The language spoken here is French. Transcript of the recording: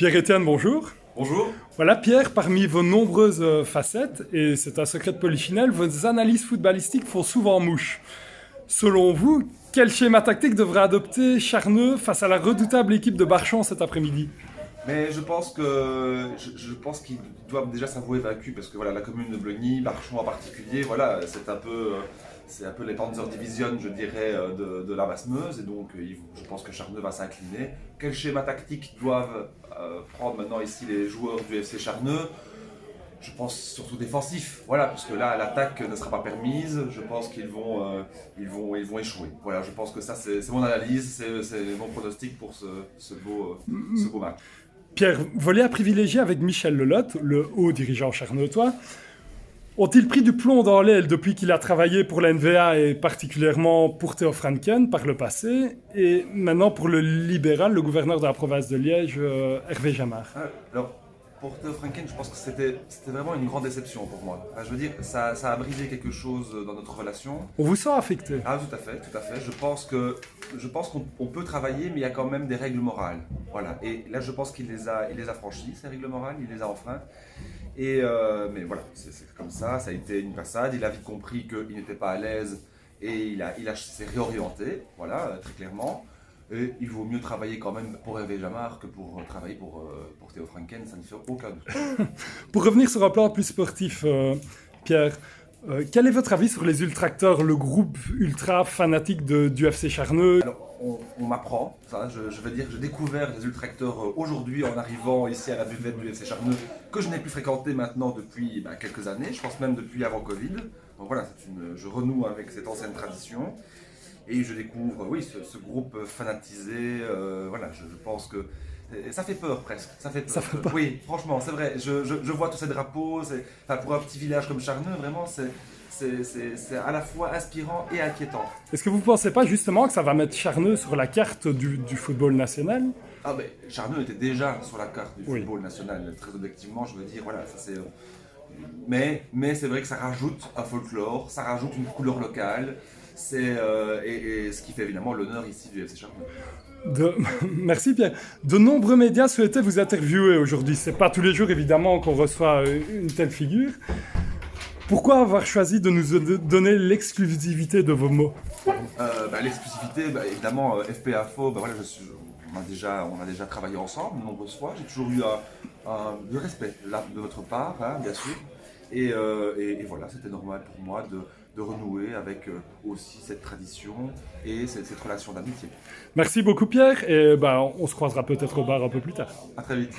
Pierre-Étienne, bonjour. Bonjour. Voilà, Pierre, parmi vos nombreuses facettes, et c'est un secret de Polichinelle, vos analyses footballistiques font souvent mouche. Selon vous, quel schéma tactique devrait adopter Charneux face à la redoutable équipe de Barchamp cet après-midi? Mais je pense qu'ils doivent déjà s'avouer vaincus parce que voilà, la commune de Blogny, Barchamp en particulier, voilà, c'est un peu les Panzer Division, je dirais, de la Basse-Meuse, et donc je pense que Charneux va s'incliner. Quel schéma tactique doivent prendre maintenant ici les joueurs du FC Charneux? Je pense surtout défensif, voilà, parce que là l'attaque ne sera pas permise. Je pense qu'ils vont échouer. Voilà, je pense que ça c'est mon analyse, c'est mon pronostic pour ce beau match. Pierre, volé à privilégier avec Michel Lelotte, le haut dirigeant charneutois, ont-ils pris du plomb dans l'aile depuis qu'il a travaillé pour la NVA et particulièrement pour Theo Franken par le passé, et maintenant pour le libéral, le gouverneur de la province de Liège, Hervé Jamard? Alors, pour Theo Franken, je pense que c'était vraiment une grande déception pour moi. Enfin, je veux dire, ça a brisé quelque chose dans notre relation. On vous sent affecté. Ah, tout à fait, tout à fait. Je pense qu'on peut travailler, mais il y a quand même des règles morales. Voilà. Et là, je pense qu'il les a franchies, ces règles morales, il les a enfreintes. Mais voilà, c'est comme ça a été une passade. Il a vite compris qu'il n'était pas à l'aise et s'est réorienté, voilà, très clairement. Et il vaut mieux travailler quand même pour Hervé Jamard que pour travailler pour Theo Franken, ça ne fait aucun doute. Pour revenir sur un plan plus sportif, Pierre, quel est votre avis sur les Ultracteurs, le groupe ultra fanatique du FC Charneux? Alors, on m'apprend, ça, je veux dire, j'ai découvert les Ultracteurs aujourd'hui en arrivant ici à la buvette du FC Charneux, que je n'ai plus fréquenté maintenant depuis quelques années, je pense même depuis avant Covid. Donc voilà, je renoue avec cette ancienne tradition. Et je découvre, oui, ce groupe fanatisé, voilà, je pense que ça fait peur presque, ça fait peur. Ça fait peur. Oui, franchement, c'est vrai, je vois tous ces drapeaux, enfin, pour un petit village comme Charneux, vraiment, c'est à la fois inspirant et inquiétant. Est-ce que vous ne pensez pas justement que ça va mettre Charneux sur la carte du football national? Ah ben, Charneux était déjà sur la carte du Oui. football national, très objectivement, je veux dire, voilà, ça c'est... Mais c'est vrai que ça rajoute un folklore, ça rajoute une couleur locale, et ce qui fait évidemment l'honneur ici du FC Charneux. Merci Pierre. De nombreux médias souhaitaient vous interviewer aujourd'hui. C'est pas tous les jours évidemment qu'on reçoit une telle figure. Pourquoi avoir choisi de nous donner l'exclusivité de vos mots? L'exclusivité, évidemment, FPAFO, voilà, on a déjà travaillé ensemble de nombreuses fois. J'ai toujours eu du respect là, de votre part, hein, bien sûr. Et voilà, c'était normal pour moi de renouer avec aussi cette tradition et cette relation d'amitié. Merci beaucoup Pierre et on se croisera peut-être au bar un peu plus tard. À très vite.